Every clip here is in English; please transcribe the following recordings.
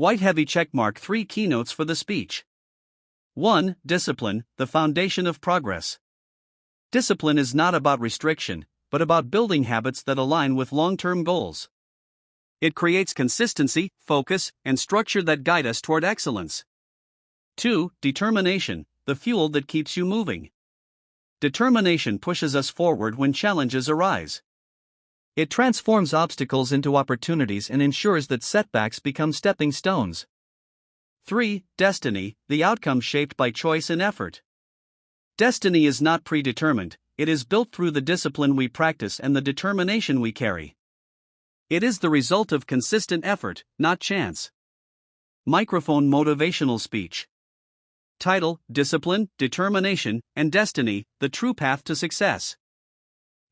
White heavy checkmark 3 keynotes for the speech. 1. Discipline, the foundation of progress. Discipline is not about restriction, but about building habits that align with long-term goals. It creates consistency, focus, and structure that guide us toward excellence. 2. Determination, the fuel that keeps you moving. Determination pushes us forward when challenges arise. It transforms obstacles into opportunities and ensures that setbacks become stepping stones. 3. Destiny, the outcome shaped by choice and effort. Destiny is not predetermined, it is built through the discipline we practice and the determination we carry. It is the result of consistent effort, not chance. Microphone motivational speech. Title: Discipline, Determination, and Destiny, the True Path to Success.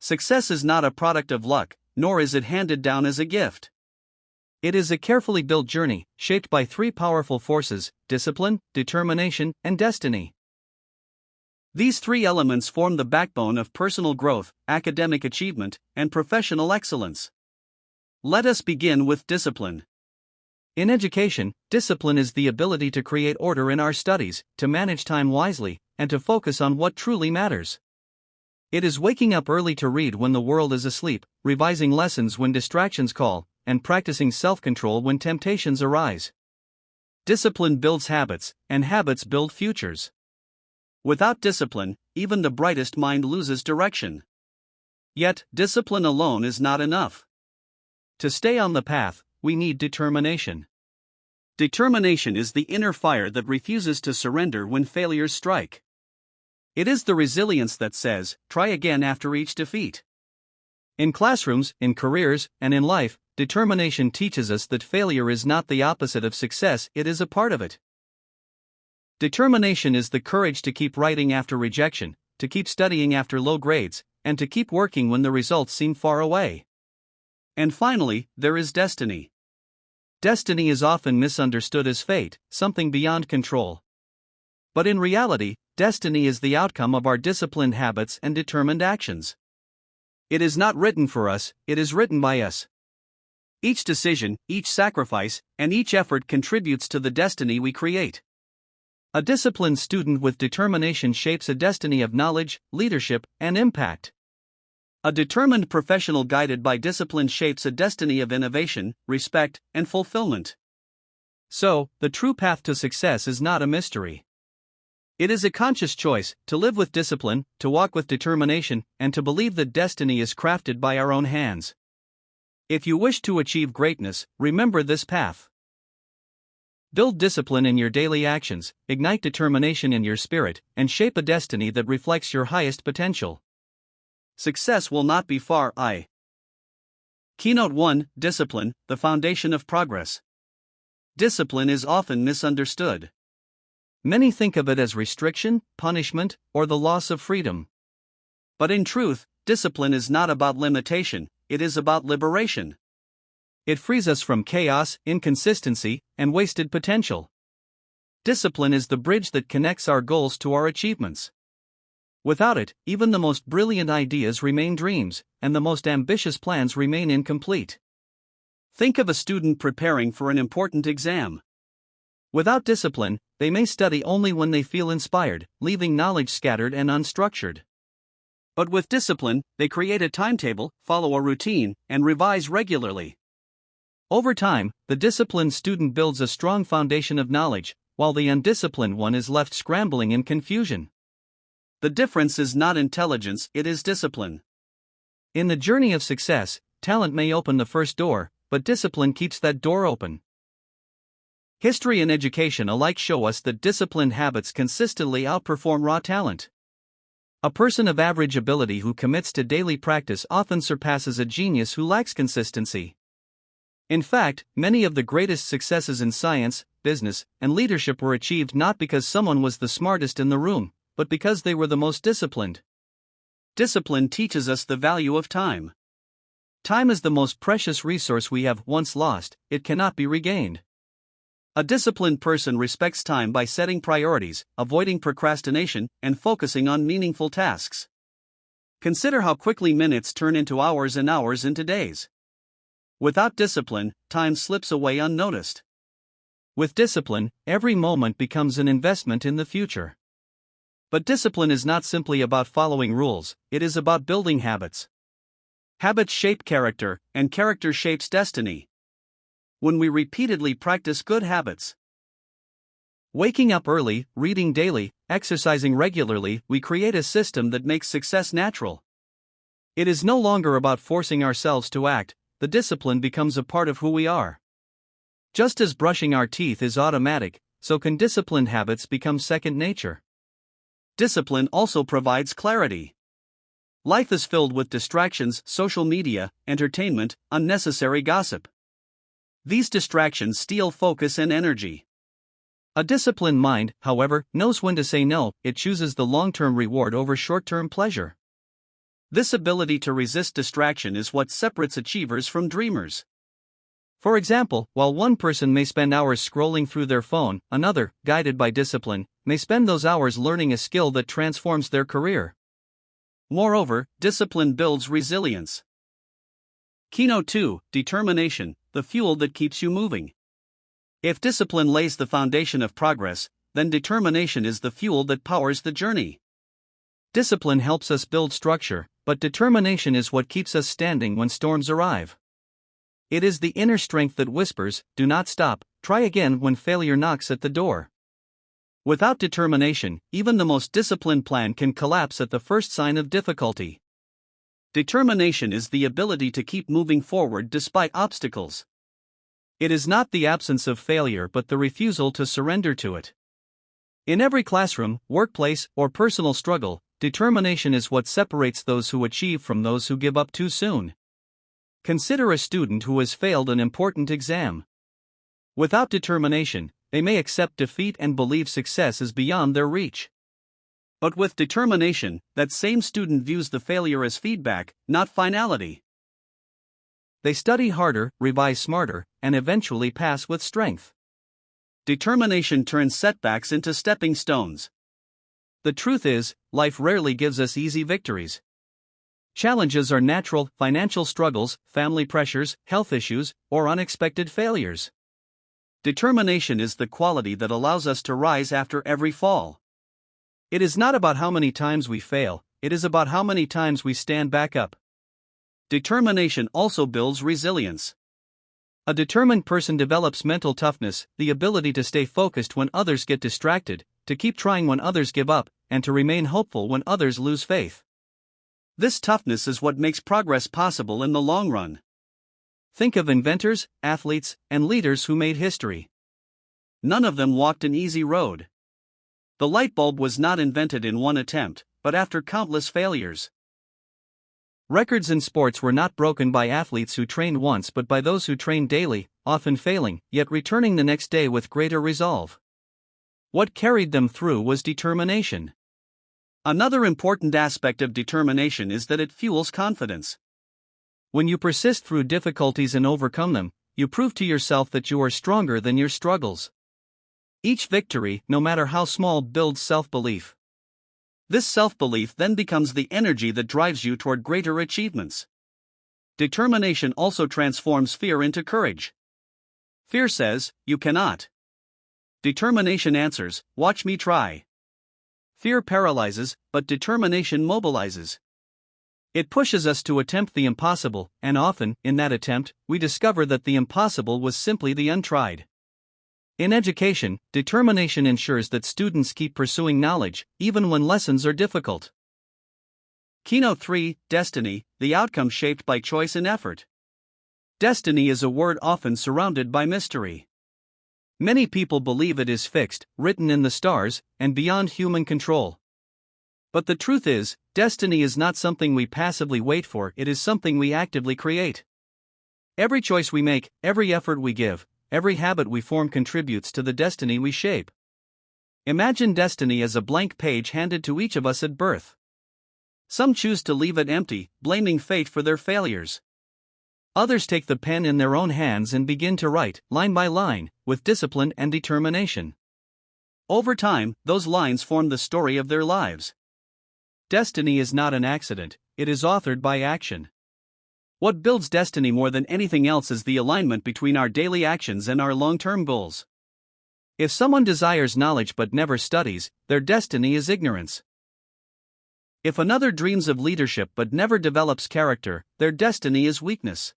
Success is not a product of luck, nor is it handed down as a gift. It is a carefully built journey, shaped by 3 powerful forces: discipline, determination, and destiny. These 3 elements form the backbone of personal growth, academic achievement, and professional excellence. Let us begin with discipline. In education, discipline is the ability to create order in our studies, to manage time wisely, and to focus on what truly matters. It is waking up early to read when the world is asleep, revising lessons when distractions call, and practicing self-control when temptations arise. Discipline builds habits, and habits build futures. Without discipline, even the brightest mind loses direction. Yet, discipline alone is not enough. To stay on the path, we need determination. Determination is the inner fire that refuses to surrender when failures strike. It is the resilience that says, try again after each defeat. In classrooms, in careers, and in life, determination teaches us that failure is not the opposite of success, it is a part of it. Determination is the courage to keep writing after rejection, to keep studying after low grades, and to keep working when the results seem far away. And finally, there is destiny. Destiny is often misunderstood as fate, something beyond control. But in reality, destiny is the outcome of our disciplined habits and determined actions. It is not written for us, it is written by us. Each decision, each sacrifice, and each effort contributes to the destiny we create. A disciplined student with determination shapes a destiny of knowledge, leadership, and impact. A determined professional guided by discipline shapes a destiny of innovation, respect, and fulfillment. So, the true path to success is not a mystery. It is a conscious choice to live with discipline, to walk with determination, and to believe that destiny is crafted by our own hands. If you wish to achieve greatness, remember this path. Build discipline in your daily actions, ignite determination in your spirit, and shape a destiny that reflects your highest potential. Success will not be far away. Keynote 1: Discipline, the foundation of progress. Discipline is often misunderstood. Many think of it as restriction, punishment, or the loss of freedom. But in truth, discipline is not about limitation, it is about liberation. It frees us from chaos, inconsistency, and wasted potential. Discipline is the bridge that connects our goals to our achievements. Without it, even the most brilliant ideas remain dreams, and the most ambitious plans remain incomplete. Think of a student preparing for an important exam. Without discipline, they may study only when they feel inspired, leaving knowledge scattered and unstructured. But with discipline, they create a timetable, follow a routine, and revise regularly. Over time, the disciplined student builds a strong foundation of knowledge, while the undisciplined one is left scrambling in confusion. The difference is not intelligence, it is discipline. In the journey of success, talent may open the first door, but discipline keeps that door open. History and education alike show us that disciplined habits consistently outperform raw talent. A person of average ability who commits to daily practice often surpasses a genius who lacks consistency. In fact, many of the greatest successes in science, business, and leadership were achieved not because someone was the smartest in the room, but because they were the most disciplined. Discipline teaches us the value of time. Time is the most precious resource we have. Once lost, it cannot be regained. A disciplined person respects time by setting priorities, avoiding procrastination, and focusing on meaningful tasks. Consider how quickly minutes turn into hours and hours into days. Without discipline, time slips away unnoticed. With discipline, every moment becomes an investment in the future. But discipline is not simply about following rules, it is about building habits. Habits shape character, and character shapes destiny. When we repeatedly practice good habits, waking up early, reading daily, exercising regularly, we create a system that makes success natural. It is no longer about forcing ourselves to act, the discipline becomes a part of who we are. Just as brushing our teeth is automatic, so can disciplined habits become second nature. Discipline also provides clarity. Life is filled with distractions, social media, entertainment, unnecessary gossip. These distractions steal focus and energy. A disciplined mind, however, knows when to say no, it chooses the long-term reward over short-term pleasure. This ability to resist distraction is what separates achievers from dreamers. For example, while one person may spend hours scrolling through their phone, another, guided by discipline, may spend those hours learning a skill that transforms their career. Moreover, discipline builds resilience. Keynote 2: Determination, the fuel that keeps you moving. If discipline lays the foundation of progress, then determination is the fuel that powers the journey. Discipline helps us build structure, but determination is what keeps us standing when storms arrive. It is the inner strength that whispers, "Do not stop, try again," when failure knocks at the door. Without determination, even the most disciplined plan can collapse at the first sign of difficulty. Determination is the ability to keep moving forward despite obstacles. It is not the absence of failure but the refusal to surrender to it. In every classroom, workplace, or personal struggle, determination is what separates those who achieve from those who give up too soon. Consider a student who has failed an important exam. Without determination, they may accept defeat and believe success is beyond their reach. But with determination, that same student views the failure as feedback, not finality. They study harder, revise smarter, and eventually pass with strength. Determination turns setbacks into stepping stones. The truth is, life rarely gives us easy victories. Challenges are natural: financial struggles, family pressures, health issues, or unexpected failures. Determination is the quality that allows us to rise after every fall. It is not about how many times we fail, it is about how many times we stand back up. Determination also builds resilience. A determined person develops mental toughness, the ability to stay focused when others get distracted, to keep trying when others give up, and to remain hopeful when others lose faith. This toughness is what makes progress possible in the long run. Think of inventors, athletes, and leaders who made history. None of them walked an easy road. The light bulb was not invented in one attempt, but after countless failures. Records in sports were not broken by athletes who trained once but by those who trained daily, often failing, yet returning the next day with greater resolve. What carried them through was determination. Another important aspect of determination is that it fuels confidence. When you persist through difficulties and overcome them, you prove to yourself that you are stronger than your struggles. Each victory, no matter how small, builds self-belief. This self-belief then becomes the energy that drives you toward greater achievements. Determination also transforms fear into courage. Fear says, "You cannot." Determination answers, "Watch me try." Fear paralyzes, but determination mobilizes. It pushes us to attempt the impossible, and often, in that attempt, we discover that the impossible was simply the untried. In education, determination ensures that students keep pursuing knowledge, even when lessons are difficult. Keynote 3: Destiny, the outcome shaped by choice and effort. Destiny is a word often surrounded by mystery. Many people believe it is fixed, written in the stars, and beyond human control. But the truth is, destiny is not something we passively wait for, it is something we actively create. Every choice we make, every effort we give, every habit we form contributes to the destiny we shape. Imagine destiny as a blank page handed to each of us at birth. Some choose to leave it empty, blaming fate for their failures. Others take the pen in their own hands and begin to write, line by line, with discipline and determination. Over time, those lines form the story of their lives. Destiny is not an accident, it is authored by action. What builds destiny more than anything else is the alignment between our daily actions and our long-term goals. If someone desires knowledge but never studies, their destiny is ignorance. If another dreams of leadership but never develops character, their destiny is weakness.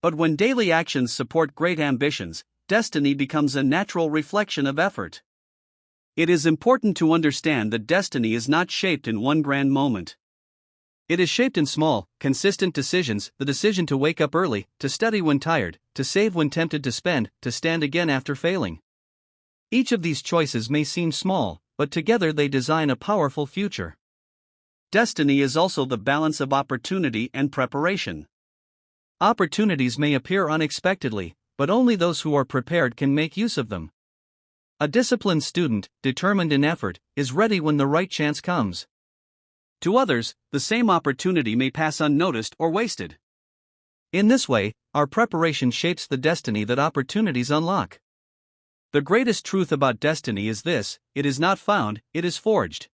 But when daily actions support great ambitions, destiny becomes a natural reflection of effort. It is important to understand that destiny is not shaped in one grand moment. It is shaped in small, consistent decisions: the decision to wake up early, to study when tired, to save when tempted to spend, to stand again after failing. Each of these choices may seem small, but together they design a powerful future. Destiny is also the balance of opportunity and preparation. Opportunities may appear unexpectedly, but only those who are prepared can make use of them. A disciplined student, determined in effort, is ready when the right chance comes. To others, the same opportunity may pass unnoticed or wasted. In this way, our preparation shapes the destiny that opportunities unlock. The greatest truth about destiny is this: it is not found, it is forged.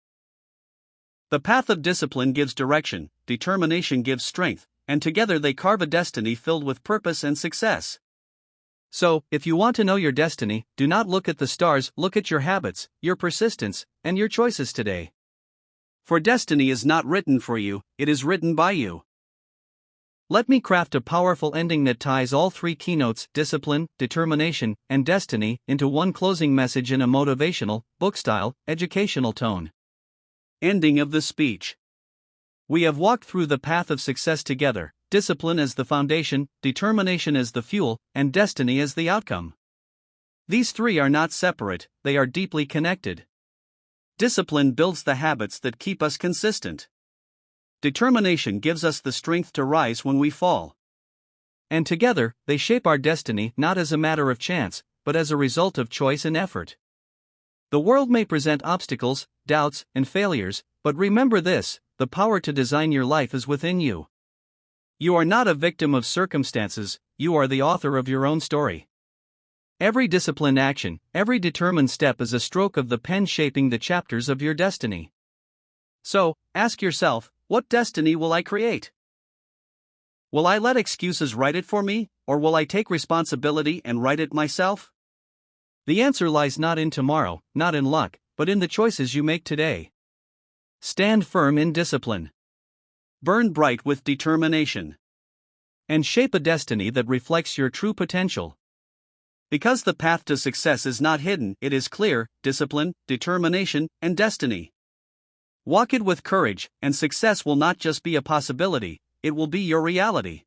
The path of discipline gives direction, determination gives strength, and together they carve a destiny filled with purpose and success. So, if you want to know your destiny, do not look at the stars, look at your habits, your persistence, and your choices today. For destiny is not written for you, it is written by you. Let me craft a powerful ending that ties all three keynotes: discipline, determination, and destiny, into one closing message in a motivational, book-style, educational tone. Ending of the speech. We have walked through the path of success together: discipline as the foundation, determination as the fuel, and destiny as the outcome. These three are not separate, they are deeply connected. Discipline builds the habits that keep us consistent. Determination gives us the strength to rise when we fall. And together, they shape our destiny not as a matter of chance, but as a result of choice and effort. The world may present obstacles, doubts, and failures, but remember this: the power to design your life is within you. You are not a victim of circumstances, you are the author of your own story. Every disciplined action, every determined step is a stroke of the pen shaping the chapters of your destiny. So, ask yourself, what destiny will I create? Will I let excuses write it for me, or will I take responsibility and write it myself? The answer lies not in tomorrow, not in luck, but in the choices you make today. Stand firm in discipline. Burn bright with determination. And shape a destiny that reflects your true potential. Because the path to success is not hidden, it is clear: discipline, determination, and destiny. Walk it with courage, and success will not just be a possibility, it will be your reality.